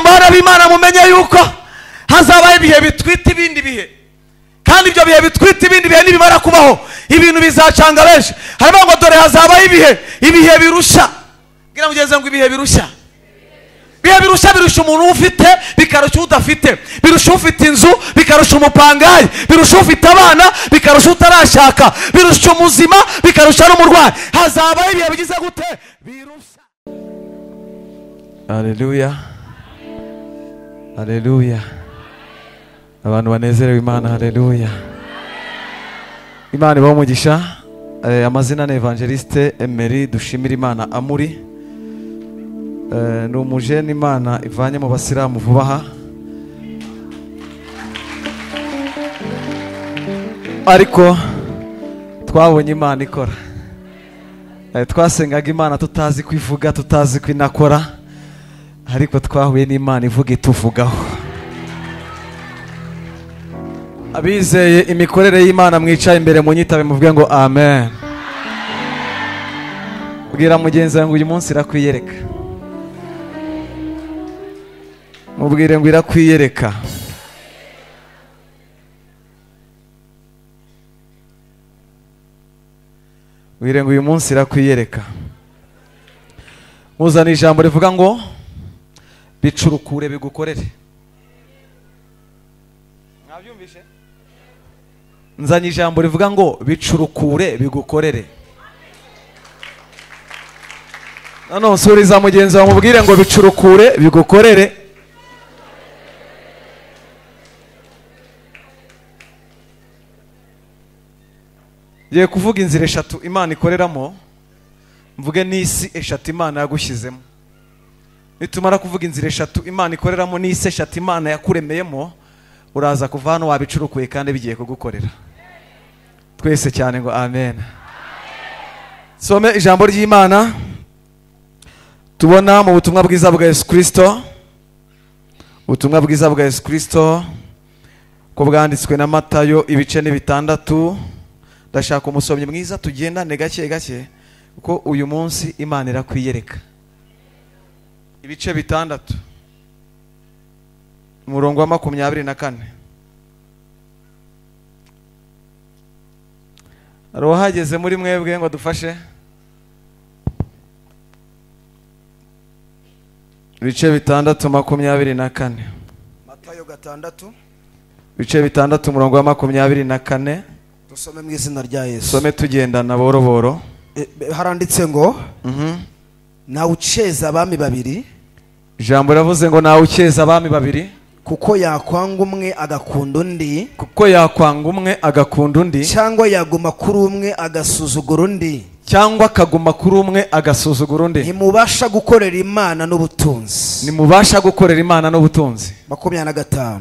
Bana b'Imana mumenye yuko hazabaho ibihe bitwita ibindi bihe, kandi ibyo bihe bitwita ibindi bihe nibimara kubaho ibintu bizacanga benshi. Harimo ngo dore hazabaho ibihe birusha. Gira mugenzi ngo ibihe birusha. Ibihe birusha birusha umuntu ufite bikarusha udafite, birusha ufite inzu bikarusha umupangayi, birusha ufite abana bikarusha utarashaka, birusha umuzima bikarusha n'umurwayi. Hazabaho ibihe bigize gute? Birusha. Haleluya, haleluya. Abantu banezerewe Imana. Haleluya. Imana ibaho umugisha. Amazina ni Evangeliste Emery Dushimira Imana Amuri. Ni umujene Imana ivanye mu Basilamu vuba aha, ariko twabonye Imana ikora. Twasengaga Imana tutazi kwivuga, tutazi kwinakora, ariko twahuye n'Imana ivuga ituvugaho. Abizeye imikorere y'Imana mwicaye imbere mu nyitabe muvuge ngo amen. Bwira mugenzi wangu uyu munsi irakwiyereka. Mubwire ngo irakwiyereka. Bwire ngo uyu munsi irakwiyereka. Muzana ijambo rivuga ngo bicurukure bigukorere. Mwabyumvishe? Nzanye ijambo rivuga ngo bicurukure bigukorere. Nano suriza mugenzi wawe mubwire ngo bicurukure bigukorere. Ye kuvuga inzira eshatu Imana ikoreramo, mvuge n'isi eshatu Imana yagushyizemo. Nitumara kuvuga inzira eshatu Imana ikoreramo n'isi eshatu Imana yakuremeyemo, uraza kuva hano wabicurukuye kandi bigiye kugukorera. Twese cyane ngo amen. Some ijambo ry'Imana tubona mu butumwa bwiza bwa Yesu Kristo. Ubutumwa bwiza bwa Yesu Kristo ko bwanditswe na Matayo ibice ni 6. Ndashaka umusomyi mwiza tugendane gake gake kuko uyu munsi Imana irakwiyereka. Ibice 6 umurongo wa 24. Aro hageze muri mwebwe ngo dufashe. Ibice 6:24. Matayo 6. Ibice 6 umurongo wa 24. Dusome mu izina rya Yesu. Some tugendana boro boro. Haranditse ngo nawe uceza abami babiri. Ijambo ravuze ngo nawe uceza abami babiri, kuko yakwanga umwe agakunda undi, kuko yakwanga umwe agakunda undi, cyangwa yaguma kuri umwe agasuzugura undi, cyangwa akaguma kuri umwe agasuzugura undi. Ntimubasha gukorera Imana n'ubutunzi. Nimubasha gukorera Imana n'ubutunzi. 25.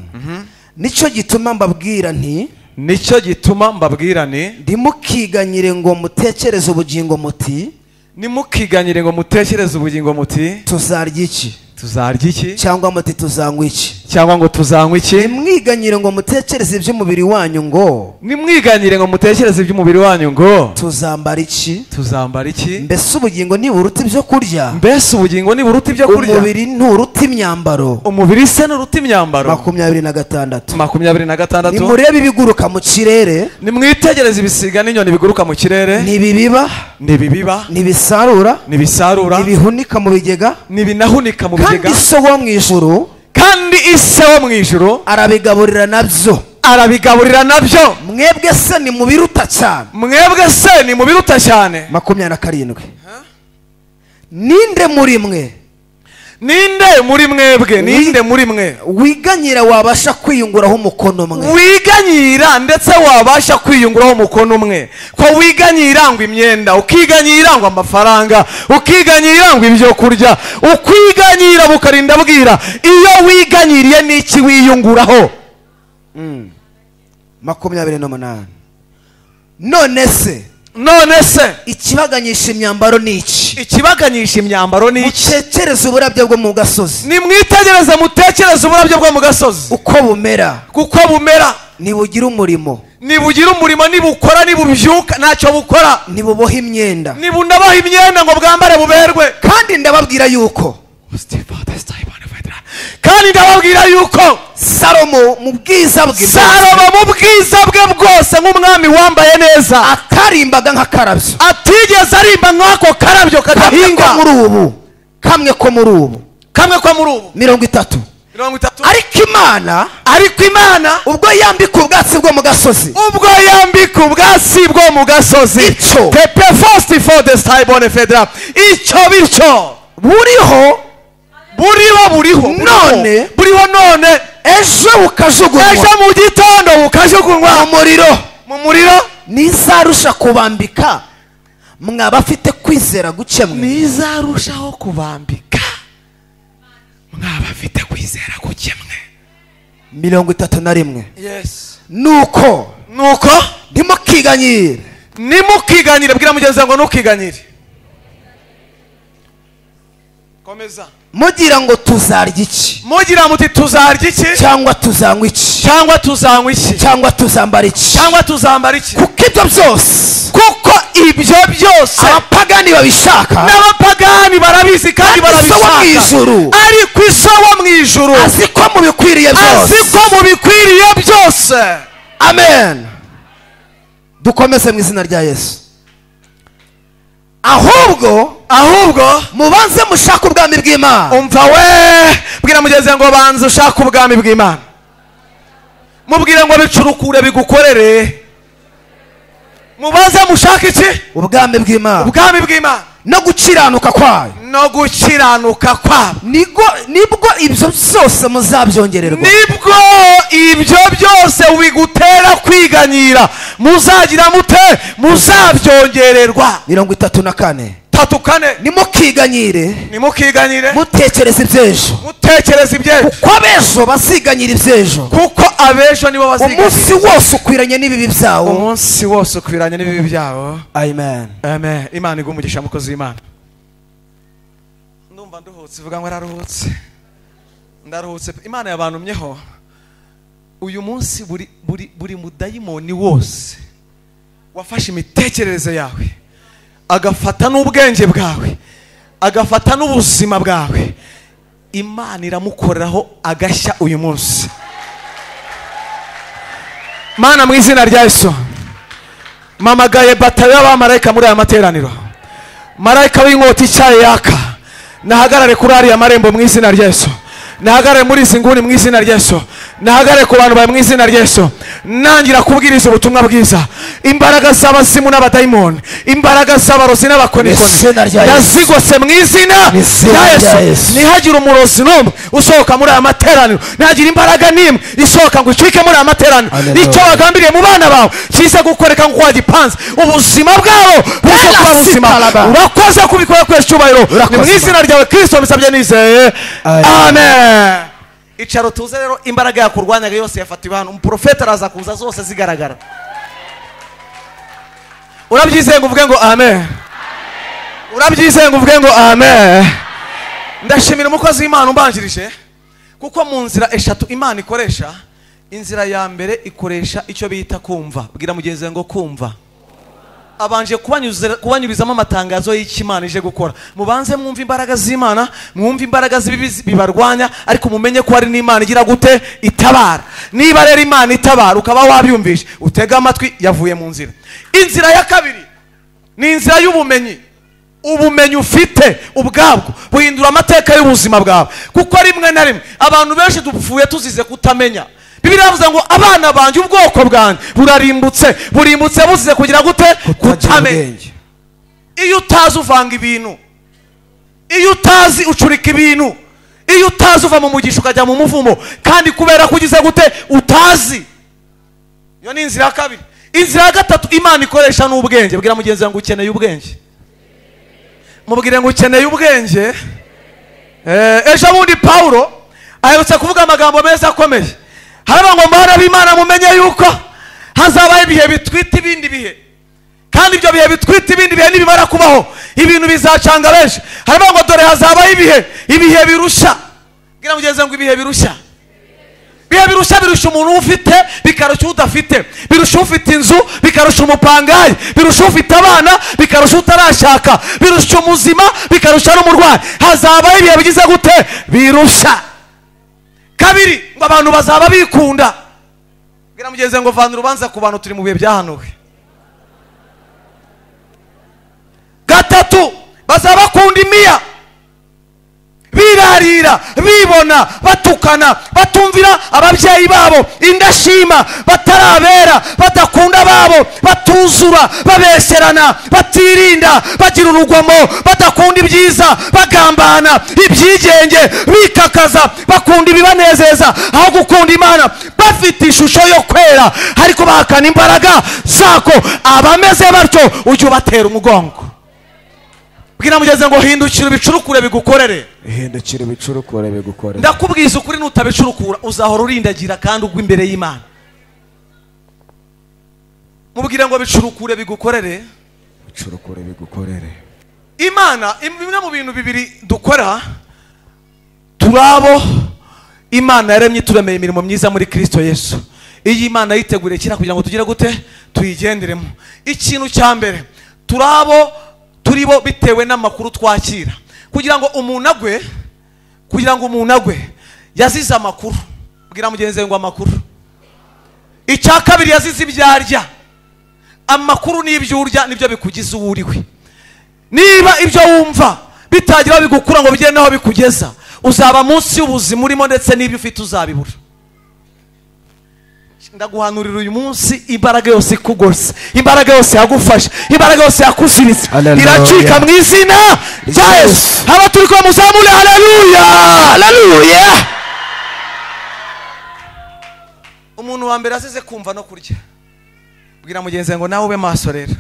Nico gituma mbabwira nti, nicyo gituma mbabwira nti, ndimukiganyire ngo mutekereze ubugingo muti, nimukiganyire ngo mutekereze ubugingo muti, tuzarya iki? Tuzarya iki? Cyangwa muti tuzanywa iki? Cyangwa ngo tuzanywa iki? Nimwiganyire ngo mutekereze iby'umubiri wanyu ngo, nimwiganyire ngo mutekereze iby'umubiri wanyu ngo, tuzambara iki? Tuzambara iki? Mbese ubugingo ni buruta ibyo kurya? Mbese ubugingo ni buruta ibyo kurya? Umubiri nturuta imyambaro? Umubiri se nuruta imyambaro? 26. 26. Nimurebe ibiguruka mu kirere, nimwitegereze ibisiga n'inyoni biguruka mu kirere, ntibibiba, ntibibiba, ntibisarura, ntibihunika mu bigega, ntibinahunika mu bigega, kandi so wo mu ijuru, kandi ise wo mu ijuru arabigaburira nabyo. Arabigaburira nabyo. Mwebwe se ni mubiruta cyane? Mwebwe se ni mubiruta cyane? 27. Ninde muri mwe? Ninde muri mwebwe? Ninde muri mwe wiganyira wabasha kwiyunguraho umukono umwe? Wiganyira ndetse wabasha kwiyunguraho umukono umwe. Ko wiganyira ngo imyenda, ukiganyira ngo amafaranga, ukiganyira ngo ibyo kurya, ukwiganyira bukarinda bwira. Iyo wiganyiriye n'iki wiyunguraho? 28. None se ikibaganyisha imyambaro ni iki? Ikibaganyisha imyambaro ni iki? Mutekereze uburabyo bwo mu gasozi. Nimwitegereze mutekereze uburabyo bwo mu gasozi uko bumera, kuko bumera. Nibugira umurimo, nibugira umurimo, nibukora, nibubyuka ntacyo bukora, nibuboha imyenda, nibunabaha imyenda ngo bwambare buberwe. Kandi ndababwira yuko kandi ndababwira yuko salomo mu bwiza bwe Salomo mu bwiza bwe bwose nk'umwami wambaye neza atarimbaga nk'akarabyo, atigeze arimba nk'ako karabyo kadahinga. kamwe ko muri ubu 30. ariko imana ubwo yambika ubwatsi bwo mu gasozi, icyo pepe first for the stable fedra, icyo bityo buriho none ejo mu gitondo bukajugunywa mu muriro. nizarusha kubambika mwaba afite kwizera guke mwe, nizarushaho kubambika mwaba afite kwizera guke mwe. 31. Yes. nuko ntimukiganyire bwira mugenzi ngo ntukiganyire. Komeza. mugira ngo tuzarya iki, mugira muti tuzarya iki, cyangwa tuzanywa iki, cyangwa tuzambara iki, kuko ibyo byose abapagani babishaka, n'abapagani barabizi kandi barabishaka, ariko Iso wo mu ijuru azi ko mubikwiriye byose. Amen. dukomeze mu izina rya Yesu. ahubwo mubanze mushaka ubwami bw'Imana. umva we, bwira mugenzi ngo banze ushaka ubwami bw'Imana. mubwire ngo bicurukure bigukorere. mubanze mushaka iki? ubwami bw'Imana no gukiranuka kwayo, nibwo ibyo byose muzabyongererwa. nibwo ibyo byose bigutera kwiganyira muzagira mute, muzabyongererwa. 34. nimukiganyire mutekereza iby'ejo, kuko abejo baziganyira iby'ejo, nibo baziganyira. umunsi wose ukwiranye n'ibibi byawo. Amen. Imana igumugisha mukozi w'Imana. ndumva nduhutse, vuga ngo ndaruhutse. Imana yabantumyeho uyu munsi. buri mudayimoni wose wafashe imitekerereze yawe, agafata n'ubwenge bwawe, agafata n'ubuzima bwawe, Imana iramukoreraho agashya uyu munsi. Mana mu izina rya Yesu, mamagaye batayo y'abamarayika muri aya materaniro. Marayika w'inkota icyaye yaka nahagarare kuri ariya marembo mu izina rya Yesu. nahagarare muri izi nguni mu izina rya Yesu. nahagarare ku bantu bawe mu izina rya Yesu. nangira kubwiriza ubutumwa bwiza. imbaraga z'abasimu n'abadayimoni, imbaraga z'abarozi n'abakonikoni yazigose mu izina rya Yesu. nihagire umurozi n'umwe usohoka muri aya materaniro, ntagira imbaraga n'imwe isohoka ngo icike muri aya materaniro. icyo wagambiriye mu bana bawe kize gukoreka nk'uko wagipanze, ubuzima bwabo buze kuba buzima. urakoze kubikora kwese icyubahiro, ni mu izina ryawe Kristo mbisabye nizeye, amen. icaro tuze rero, imbaraga yakurwanyaga yose yafatiwe hano. umuprofeta araza kuza zose zigaragara. urabyizeye ngo uvuge ngo amen? urabyizeye ngo uvuge ngo amen? ndashimira umukozi w'Imana umbanjirije, kuko mu nzira eshatu Imana ikoresha, inzira ya mbere ikoresha icyo bita kumva. bwira mugenzi ngo kumva. abanje kubanyurizamo amatangazo y'Imana ije gukora. mubanze mwumve imbaraga z'Imana, mwumve imbaraga z'ibibi bibarwanya, ariko mumenye ko hari n'Imana igira gute, itabara. niba rero Imana itabara ukaba wabyumvishe, utega amatwi, yavuye mu nzira. inzira ya kabiri ni inzira y'ubumenyi. ubumenyi ufite ubwabwo buhindura amateka y'ubuzima bwawe, kuko rimwe na rimwe abantu benshi dupfuye tuzize kutamenya. Bibiliya yavuze ngo abana banjye, ubwoko bwanjye burimbutse buzize kugira gute, kutamenya. iyo utazi uvanga ibintu, iyo utazi ucurika ibintu, iyo utazi uva mu mugisha ukajya mu muvumo, kandi kubera ko ugize gute, utazi. iyo ni inzira ya kabiri. inzira ya gatatu Imana ikoresha n'ubwenge. bwira mugenzi ngo ukeneye ubwenge. mubwire ngo ukeneye ubwenge. ejo bundi Pawulo aherutse kuvuga amagambo meza akomeye. haravuga ngo mbana b'Imana mumenye yuko hazabaho ibihe bitwita ibindi bihe, kandi ibyo bihe bitwita ibindi bihe nibimara kubaho ibintu bizacanga benshi. haravuga ngo dore hazabaho ibihe birusha. bwira mugenzi ngo ibihe birusha. ibihe birusha birusha umuntu ufite, bikarusha udafite. birusha ufite inzu, bikarusha umupangayi. birusha ufite abana, bikarusha utarashaka. birusha umuzima, bikarusha n'umurwayi. hazabaho ibihe bigize gute, birusha. abantu bazaba bikunda. Bwira mugenzi ngo vana urubanza ku bantu turi mu bihe byahanuwe. Gatatu, bazaba bakunda imiya, birarira, bibona, batukana, batumvira ababyeyi babo, indashima, batarabera, badakunda babo, batuzura, babeserana, batirinda, bagira urugomo, badakunda ibyiza, bagambana, ibyigenge, bikakaza, bakunda ibibanezeza aho gukunda Imana, bafite ishusho yo kwera ariko bahakana imbaraga zako. Abameze batyo ujye ubatera umugongo. Bwira mugenzi ngo hindukira ibicurukure bigukorere. Hindukira ibicurukure bigukorere. Ndakubwiza ukuri, nutabicurukura uzahora urindagira kandi ugwa imbere y'Imana. Mubwira ngo bicurukure bigukorere. Bicurukure bigukorere. Imana imwe mu bintu bibiri dukora, turabo Imana yaremye turemeye imirimo myiza muri Kristo Yesu. Iyi Imana yiteguriye kira kugira ngo tugire gute tuyigenderemo. Ikintu cya mbere, turabo turibo bitewe n'amakuru twakira. Kugira ngo umuntu agwe yazize amakuru. Bwira mugenzi ngo amakuru. Icya kabiri, yazize ibyarya. Amakuru n'ibyo urya nibyo bikugize uwo uriwe. Niba ibyo wumva bitagira bigukura ngo bigende naho bikugeza, uzaba munsi y'ubuzima urimo ndetse n'ibyo ufite uzabibura. Ndaguhanurira uyu munsi, imbaraga yose ikugose, imbaraga yose yagufasha, imbaraga yose yakuziritse iracika mu izina rya Yesu. Aba turi ko muzamure haleluya, haleluya. Umuntu wa mbere azize kumva no kurya. Bwira mugenzi ngo nawe ube maso rero.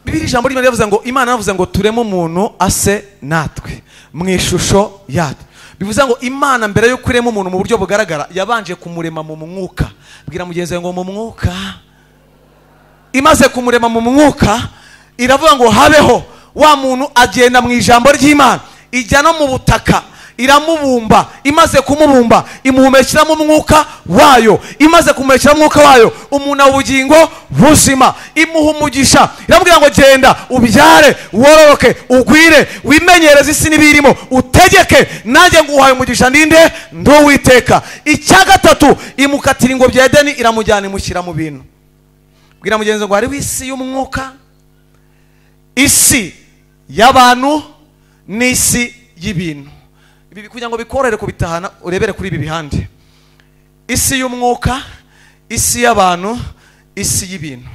Bibiri ijambo rimwe rivuze ngo Imana yavuze ngo turemo umuntu ase natwe mu ishusho yacu. Bivuze ngo Imana mbere yo kurema umuntu mu buryo bugaragara yabanje kumurema mu mwuka. Bwira mugenzi ngo mu mwuka. Imaze kumurema mu mwuka, iravuga ngo habeho. Wa muntu agenda mu ijambo ry'Imana, ijya no mu butaka, iramubumba. Imaze kumubumba, imuhumekera mu mwuka wayo. Imaze kumumekera mu mwuka wayo, umuntu ubugingo buzima, imuha umugisha. Iramubwira ngo genda ubyare, wororoke, ugwire, wimenyereze isi n'ibirimo, utegeke, nanjye nguhaye umugisha ndinde nduwiteka. Icya gatatu, imukatira ingobyi ya Edeni, iramujyana imushyira mu bintu. Bwira mugenzi ngo hariho isi y'umwuka, isi y'abantu n'isi y'ibintu. Ibi kugira ngo bikorere kubitahana urebere kuri ibi bihande. Isi y'umwuka, isi y'abantu, isi y'ibintu.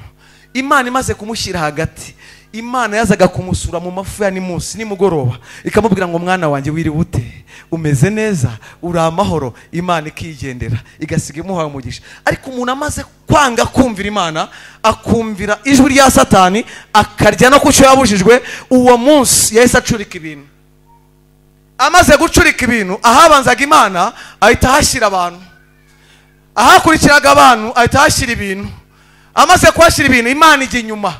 Imana imaze kumushyira hagati, Imana yazaga kumusura mu mafu ya nimunsi nimugoroba, ikamubwira ngo mwana wanjye wiriwe ute, umeze neza, uri amahoro. Imana ikigendera, igasiga imuhaye umugisha. Ariko umuntu amaze kwanga kumvira Imana, akumvira ijwi rya Satani, akarya no kucyo yabujijwe, uwo munsi yahise acurika ibintu. Amaze gucurika ibintu, ahabanzaga Imana ahita hashyira abantu, ahakurikiraga abantu ahita hashyira ibintu. Amaze kuhashyira ibintu, Imana ijya inyuma.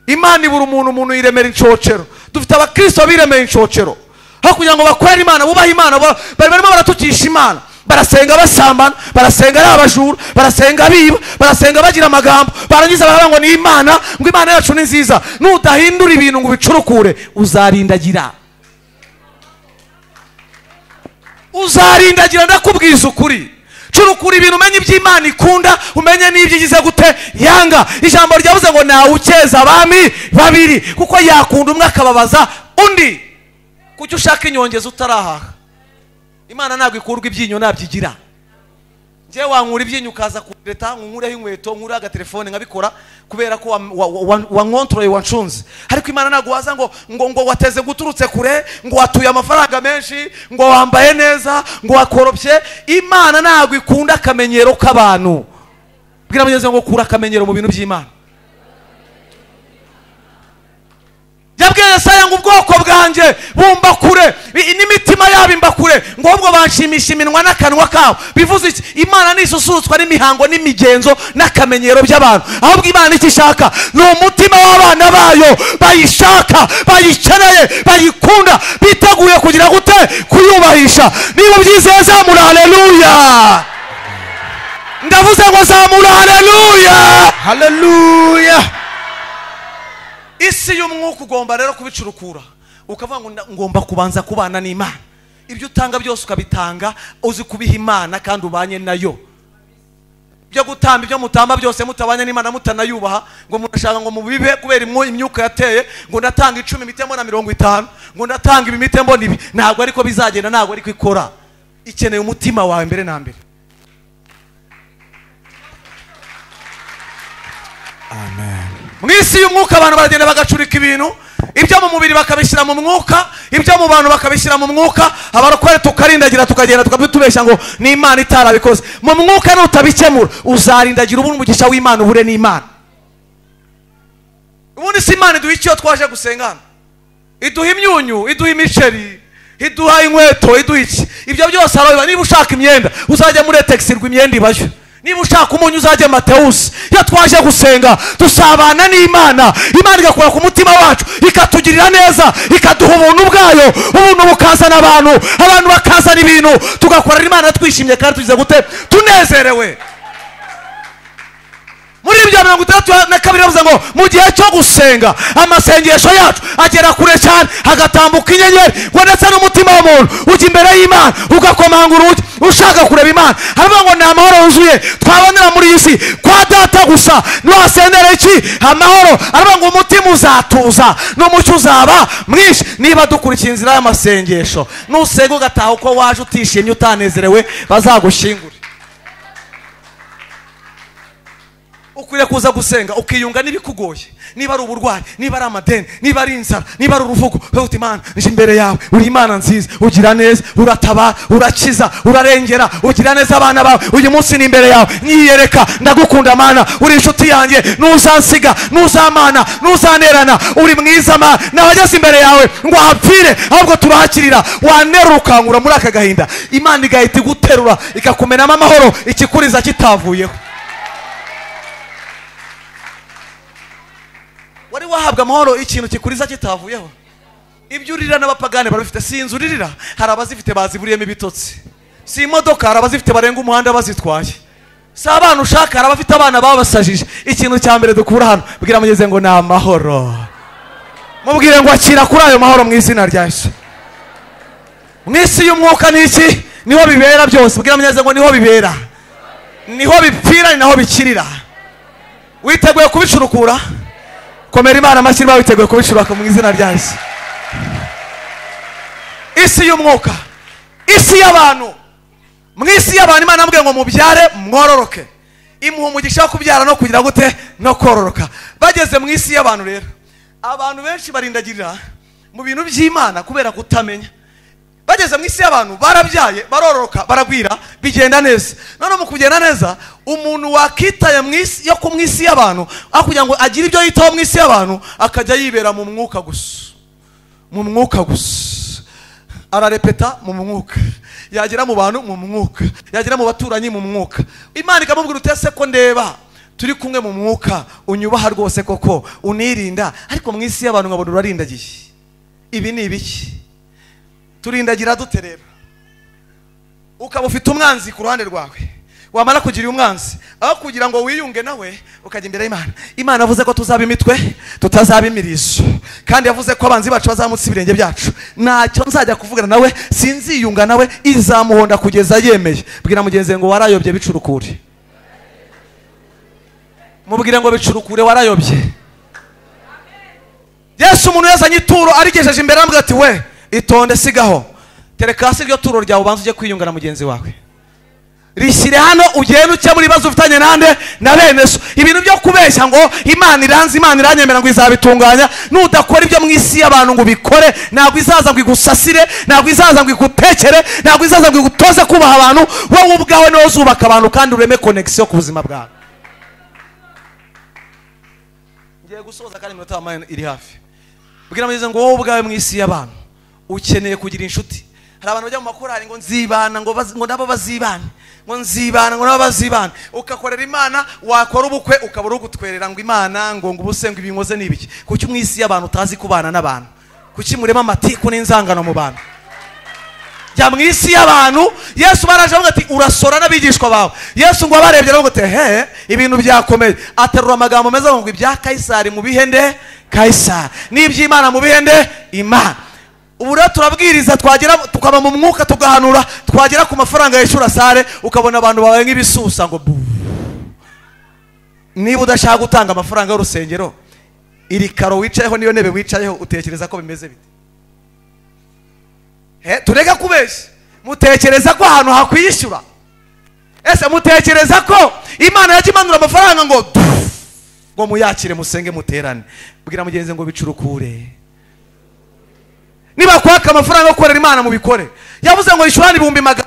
Imana ibura umuntu yiremera inshocero. Dufite abakristo biremera inshocero, aho kugira ngo bakorere Imana, bubaha Imana, barimo baratukisha Imana. Barasenga basambana, barasenga ari abajura, barasenga biba, barasenga bagira amagambo, barangiza baravuga ngo ni Imana, ngo Imana yacu ni nziza. Nudahindura ibintu ngo bicurukure, uzarindagira. Uzarindagira, ndakubwiza ukuri. Curukura ibintu, umenye iby'Imana ikunda, umenye n'ibyo igize gute yanga. Ijambo ryavuze ngo nawe ukeza abami babiri, kuko yakunda umwe akababaza undi. Kuki ushaka inyongeza utarahaha? Imana ntabwo ikurwa ibyinyo nabyigira. Nje wankura ibyinyo ukaza kureta, nkureho inkweto, nkure agatelefone nkabikora kubera ko wankontroye wanshunze. Ariko Imana ntabwo waza ngo wateze guturutse kure, ngo watuye amafaranga menshi, ngo wambaye neza, ngo wakoropye. Imana ntabwo ikunda akamenyero k'abantu. Bwira mugenzi ngo kura akamenyero mu bintu by'Imana. Yabwiye Yesaya ngo ubwoko bwanjye bumba kure, n'imitima yabo imba kure, ngo ahubwo banshimisha iminwa n'akanwa kabo. Bivuze iki? Imana nisusurutswa n'imihango n'imigenzo n'akamenyero by'abantu. Ahubwo Imana icyo ishaka ni umutima w'abana bayo, bayishaka, bayikeneye, bayikunda, biteguye kugira gute kuyubahisha. Niba byizeye zamura haleluya. Ndavuze ngo zamura haleluya, haleluya. Isi y'umwuka ugomba rero kubicurukura, ukavuga ngo ngomba kubanza kubana n'Imana. ibyo utanga byose ukabitanga uzi kubiha Imana kandi ubanye nayo. Byo gutamba ibyo mutamba byose mutabanye n'Imana mutanayubaha ngo murashaka ngo mubibe kubera imyuka yateye ngo ndatanga 10 mitembo na 50 ngo ndatanga ibi mitembo nibi, ntabwo ariko bizagenda, ntabwo ariko ikora. Ikeneye umutima wawe mbere na mbere. Amen. Mwisi y'umwuka abantu baragenda bagacurika ibintu, ibyo mu mubiri bakabishyira mu mwuka, ibyo mu bantu bakabishyira mu mwuka. Abarokore tukarindagira tukagenda tukabitubeshya ngo ni Imana itarabikoze. Mu mwuka nutabikemura uzarindagira ubu umugisha w'Imana uhure n'Imana. Ubundi si Imana iduha icyo twaje gusengana, iduha imyunyu, iduha imiceri, iduha inkweto, iduha iki. Ibyo byose arabiba. Niba ushaka imyenda uzajya muri Texirwa imyenda ibayo, niba ushaka umunyu uzajya Mateus. Iyo twaje gusenga dusabana n'Imana, Imana igakora ku mutima wacu ikatugirira neza, ikaduha ubuntu bwayo. Ubuntu bukazana abantu bakazana ibintu, tugakorera Imana twishimye kandi tugize gute, tunezerewe. Muri ibyo 32 yavuze ngo mu gihe cyo gusenga amasengesho yacu agera kure cyane, hagatambuka inyenyeri, ngo ndetse n'umutima w'umuntu ujya imbere y'Imana ugakomanga urugi ushaka kureba Imana. Haravuga ngo ni amahoro yuzuye twabonera muri iyi si kwa Data gusa. Nuhasendera iki? Amahoro. Haravuga ngo umutima uzatuza n'umucyo uzaba mwinshi. Niba dukurikiye inzira y'amasengesho, nusenga ugataha uko waje utishimye utanezerewe, bazagushingura. Ukwiriye kuza gusenga ukiyunga n'ibikugoye, niba ari uburwayi, niba ari amadeni, niba ari inzara, niba ari uruvugo. Uti Imana nje imbere yawe, uri Imana nziza, ugira neza, uratabara, urakiza, urarengera, ugira neza abana bawe. Uyu munsi ni imbere yawe, nyiyereka, ndagukunda Mana, uri inshuti yanjye, ntuzansiga, ntuzamana, ntuzanerana, uri mwiza Mana. Nabageze imbere yawe ngo hapfire, ahubwo turahakirira. Wanerura ukangura muri aka gahinda, Imana igahita iguterura ikakumenamo amahoro, ikikuriza kitavuyeho. Wari wahabwa amahoro ikintu kikuriza kitavuyeho? Ibyo urira n'abapagane barabifite. Si inzu uririra, hari abazifite baziburiyemo ibitotsi. Si imodoka, hari abazifite barenga umuhanda bazitwaye. Si abana ushaka, hari abafite abana babasajije. Ikintu cya mbere dukura hano, bwira mugeze ngo ni amahoro. Mubwire ngo akira kuri ayo mahoro mu izina rya Yesu. Mwisi y'umwuka ni iki? Niho bibera byose. Bwira mugeze ngo niho bibera, niho bipfira, ni naho bikirira. Witeguye kubicurukura? Komera Imana amashyi niba witeguye kubicuraka mu izina rya Yesu. Isi y'umwuka, isi y'abantu. Mwisi y'abantu Imana amubwiye ngo mubyare mwororoke, imuha umugisha wo kubyara no kugira gute, no kororoka. Bageze mu isi y'abantu rero, abantu benshi barindagirira mu bintu by'Imana kubera kutamenya. Bageze mu isi y'abantu barabyaye, barororoka, baragwira, bigenda neza. None mu kugenda neza, umuntu wakitaye mu isi yo ku isi y'abantu akugira ngo agire ibyo yitaho mu isi y'abantu, akajya yibera mu mwuka gusa, mu mwuka gusa. Ararepeta mu mwuka, yagera mu bantu mu mwuka, yagera mu baturanyi mu mwuka. Imana ikamubwira utese ko ndeba turi kumwe mu mwuka, unyubaha rwose koko, unirinda, ariko mu isi y'abantu ngabona urarindagiye. Ibi ni ibiki? Turindagira dute rero? Ukaba ufite umwanzi ku ruhande rwawe, wamara kugira umwanzi, aho kugira ngo wiyunge nawe ukajya imbere y'Imana. Imana yavuze ko tuzaba imitwe tutazaba imirizo, kandi yavuze ko abanzi bacu bazamutse ibirenge byacu. Ntacyo nzajya kuvugana nawe, sinziyunga nawe, izamuhonda kugeza yemeye. Bwira mugenzi ngo warayobye bicurukure. Mubwire ngo bicurukure, warayobye. Yesu umuntu yazanye ituro arigejeje imbere amubwira ati we itonde sigaho, tereka hasi iryo turo ryawe ubanza ujye kwiyunga na mugenzi wawe. Rishyire hano ugende uke muri bibazo ufitanye nande na bene so. Ibintu byo kubeshya ngo Imana iranze, Imana iranyemera ngo izabitunganya, nudakora ibyo mu isi y'abantu ngo bikore, ntabwo izaza ngo igusasire, ntabwo izaza ngo igutekere, ntabwo izaza ngo igutoze kubaha abantu. Wowe ubwawe niwe uzubaka abantu kandi ureme connection ku buzima bwawe. Ngiye gusoza kandi iminota y'amahoro iri hafi. Bwira mugenzi ngo wowe ubwawe mu isi y'abantu ukeneye kugira inshuti. Hari abantu bajya mu makorari ngo nzibana, ngo nabo bazibane, ngo nzibana, ngo nabo bazibane. Ukakorera Imana, wakora ubukwe ukabura ugutwerera ngo Imana ngo ubuse ngo ibinkoze n'ibiki. Kuki mu isi y'abantu utazi kubana n'abantu? Kuki murema amatiku n'inzangano mu bantu? Jya mu isi y'abantu. Yesu baraje avuga ati urasora n'abigishwa bawe. Yesu ngo abarebye aravuga ati he ibintu byakomeye. Aterura amagambo meza ngo ibya Kaisari mu bihende Kaisari, n'iby'Imana mu bihende Imana. ubu rero turabwiriza, twagera tukaba mu mwuka tugahanura, twagera ku mafaranga yishura sare ukabona abantu babaye nk'ibisusa ngo bu. Niba udashaka gutanga amafaranga y'urusengero, iri karo wicayeho niyo ntebe wicayeho utekereza ko bimeze bite? Turega kubeshya, mutekereza ko ahantu hakwiyishyura? Ese mutekereza ko Imana yajya imanura amafaranga ngo muyakire musenge muterane? Bwira mugenzi ngo bicurukure. Niba kwaka amafaranga yo gukorera Imana mubikore. Yavuze ngo ishurani 600,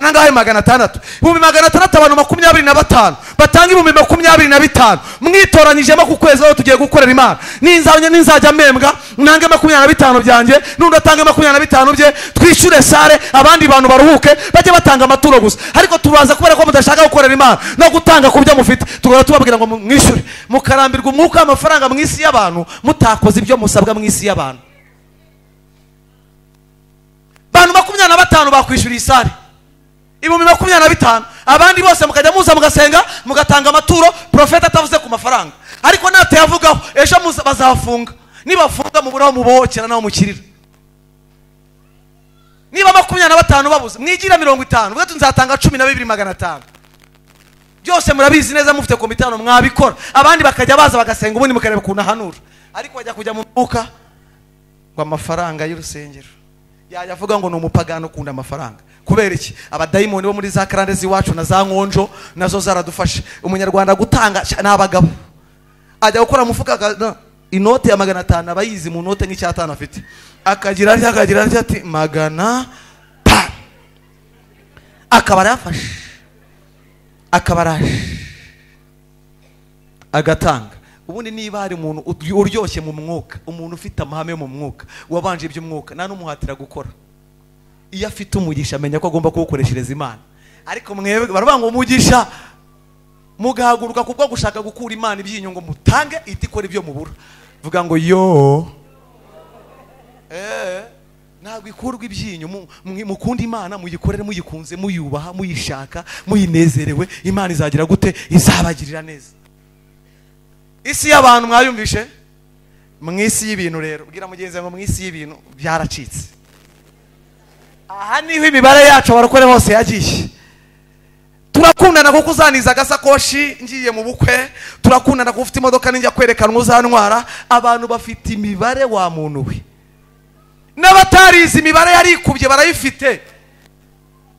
600 abantu 25 batanga 25 mwitoranyijemo ku kwezi aho tugiye gukorera Imana. Ninzajya membwa nange 25 byanjye, nundi atange 25 bye, twishyure sare, abandi bantu baruhuke bajye batanga amaturo gusa. Ariko tubaza kubera ko mudashaka gukorera Imana no gutanga ku byo mufite, tugora tubabwira ngo mwishyure, mukarambirwa umwuka w'amafaranga mu isi y'abantu, mutakoze ibyo musabwa mu isi y'abantu. Bantu 25 bakwishyura isari 25, abandi bose mukajya muza mugasenga mugatanga amaturo, profeta atavuze ku mafaranga. Ariko nate yavugaho ejo bazafunga, nibafunga muburaho mubohokera naho mukirira. Niba 25 babuze mwigira 50, ubwo tunzatanga 12500. Byose murabizi neza, mufite komitano mwabikora. Abandi bakajya baza bagasenga, ubundi mukareba kuntu ahanura. Ariko bajya kujya mu mwuka ngo amafaranga y'urusengero. Yavuga ngo ni umupagano ukunda amafaranga. Kubera iki? Abadayimoni bo muri za karande ziwacu na za nkonjo nazo zaradufashe. Umunyarwanda gutanga n'abagabo. Ajya gukora mufuka inote ya 500 abayizi mu note nk'icyatanu afite. Akagira ati 500 akabara yafashe. Akabaraje. Agatanga. Ubundi niba hari umuntu uryoshye mu mwuka, umuntu ufite amahame mu mwuka, wabanje iby'umwuka, nta n'umuhatira gukora. Iyo afite umugisha amenya ko agomba kuwukoreshereza Imana. Ariko mwebwe baravuga ngo umugisha, mugahaguruka kubwo gushaka gukura Imana ibyinyo ngo mutange iti ikora ibyo mubura. Vuga ngo yo ntabwo ikurwa ibyinyo, mukunda Imana, muyikorere muyikunze, muyubaha, muyishaka, muyinezerewe, Imana izagira gute? Izabagirira neza. Isi y'abantu mwayumvishe? Mu isi y'ibintu rero, bwira mugenzi ngo mu isi y'ibintu byaracitse. Aha niho imibare yacu abarokore hose yagiye. Turakundana kuko uzaniza agasakoshi ngiye mu bukwe, turakundana kuko ufite imodoka ninjya kwerekana uzantwara. Abantu bafite imibare wa muntu we. N'abatarizi imibare yarikubye barayifite.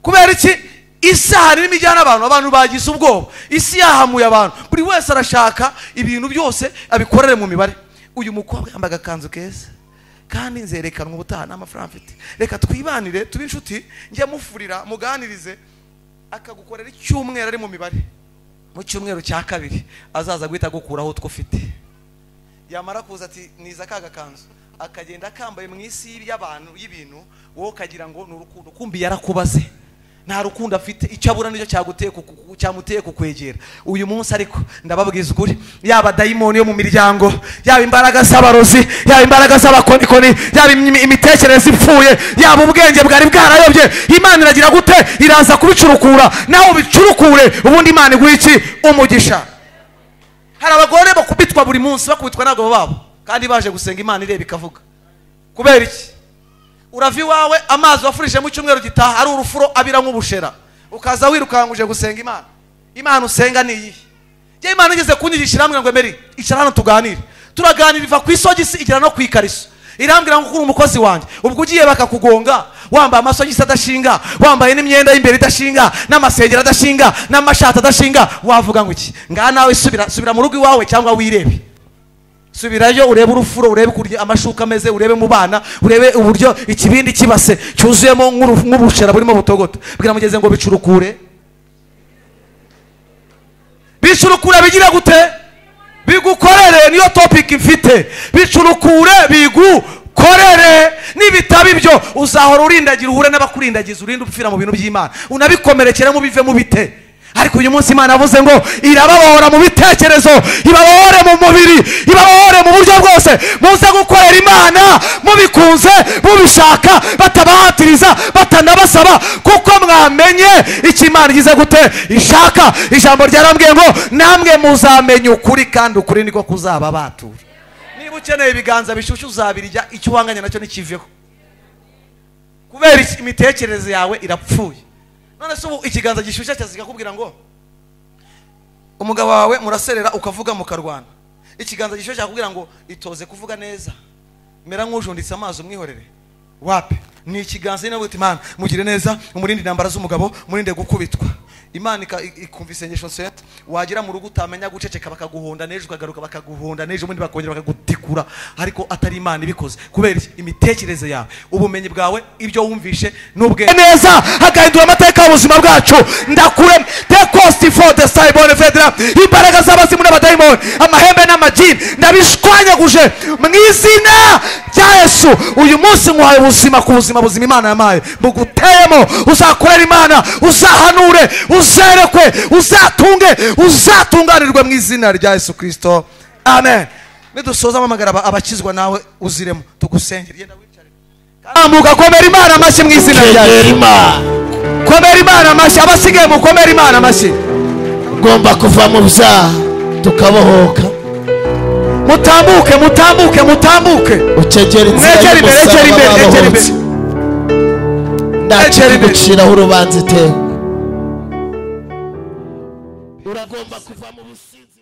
Kubera iki? Isaha nini mijyana abantu bagize ubwoba. Isi yahamuye abantu, buri wese arashaka ibintu byose abikorere mu mibare. Uyu mukobwa yambaga kanzu keza kandi nzerekanwa ubutaha n'amafaranga mfite, reka twibanire tube inshuti, njye mufurira muganirize, akagukorera icyumweru ari mu mibare. Mu cyumweru cya kabiri azaza guhita gukuraho utwo ufite. Yamara kuza ati niza kaga kanzu, akagenda akambaye mu isi y'abantu y'ibintu, wowe kagira ngo n'urukundo, kumbi yarakubaze. Nta rukundo afite, icyo abura nicyo cyamuteye kukwegera. Uyu munsi ariko ndababwiza ukuri, yaba dayimoni yo mu miryango, yaba imbaraga z'abarozi, yaba imbaraga z'abakonikoni, yaba imitekerereze ipfuye, yaba ubwenge bwari bwarayobye, Imana iragira gute? Iraza kubicurukura. Naho bicurukure, ubundi Imana iguha iki? Umugisha. Hari abagore bakubitwa buri munsi, bakubitwa n'abagabo babo kandi baje gusenga, Imana ireba ikavuga. Kubera iki? Uravi wawe amazi wafurije mu cyumweru gitaha ari urufuro abira nk'ubushera, ukaza wirukanguje gusenga Imana. Imana usenga ni iyi. Je Imana igeze kunyigisha iramwe ngo Meri icara hano tuganire. Turaganira iva ku isogisi igera no kwikariso. Irambwira ngo kuri umukozi wanjye, ubwo ugiye bakakugonga wambaye amasogisi adashinga, wambaye n'imyenda y'imbere idashinga, n'amasengero adashinga, n'amashati adashinga, wavuga ngo iki? Ngaha nawe subira mu rugo iwawe cyangwa wirebe. Subirayo urebe urufuro, urebe kurya amashuka ameze, urebe mu bana, urebe uburyo ikibindi kibase cyuzuyemo nk'ubushera burimo butogoto. Bwira mugenzi ngo bicurukure. Bicurukure bigira gute? Bigukorere, niyo topic mfite. Bicurukure bigukorere. Nibitaba ibyo uzahora urindagira, uhure n'abakurindagiza, urinde upfira mu bintu by'Imana, unabikomerekere mu bive mu bite. Ariko uyu munsi Imana yavuze ngo irababohora mu bitekerezo, ibabohore mu mubiri, ibabohore mu buryo bwose. Muze gukorera Imana mubikunze, mubishaka, batabahatiriza, batanabasaba, kuko mwamenye icyo Imana igize gute ishaka. Ijambo ryarambwiye ngo namwe muzamenye ukuri, kandi ukuri niko kuzaba batura. Niba ukeneye ibiganza bishushe uzabirya, icyo wanganya nacyo nikiveho. kubera imitekerereze yawe irapfuye. None se ubu ikiganza gishyushye kikakubwira ngo umugabo wawe muraserera ukavuga mukarwana, ikiganza gishyushye cyakubwira ngo itoze kuvuga neza, mera nk'ujunditse amazi umwihorere, wapi? Ni ikiganza nyine buti Imana mugire neza, umurindi intambara z'umugabo, murinde gukubitwa. Imana ikumva isengesho sente, wagira mu rugo utamenya guceceka bakaguhonda nejo ukagaruka bakaguhonda nejo ubundi bakongera bakagutikura, ariko atari Imana ibikoze. Kubera imitekerereze yawe, ubumenyi bwawe, ibyo wumvishe n'ubwe neza hagahindura amateka y'ubuzima bwacu. Ndakure the cost for the cyber federa, imbaraga z'abazimu n'abadayimoni, amahembe n'amajini ndabishwanyaguje mu izina rya Yesu. Uyu munsi nkwaye ubuzima ku buzima buzima Imana yamaye, buguteyemo. Uzakorera Imana, uzahanure, uzerekwe, uzatunge, uzatunganirwe mu izina rya Yesu Kristo. Amen. Nidusoza amagara abakizwa nawe uziremo tugusengera. Yenda wicare. Amuga komera Imana amashyi mu izina rya Yesu. Komera Imana amashyi, abasigaye mu komera Imana amashyi. Ugomba kuva mu byaha tukabohoka. Mutambuke, mutambuke, mutambuke. Ukegera inzira y'umusaraba. Ndakiri guciraho urubanza iteka. Uragomba kuva mu businzi.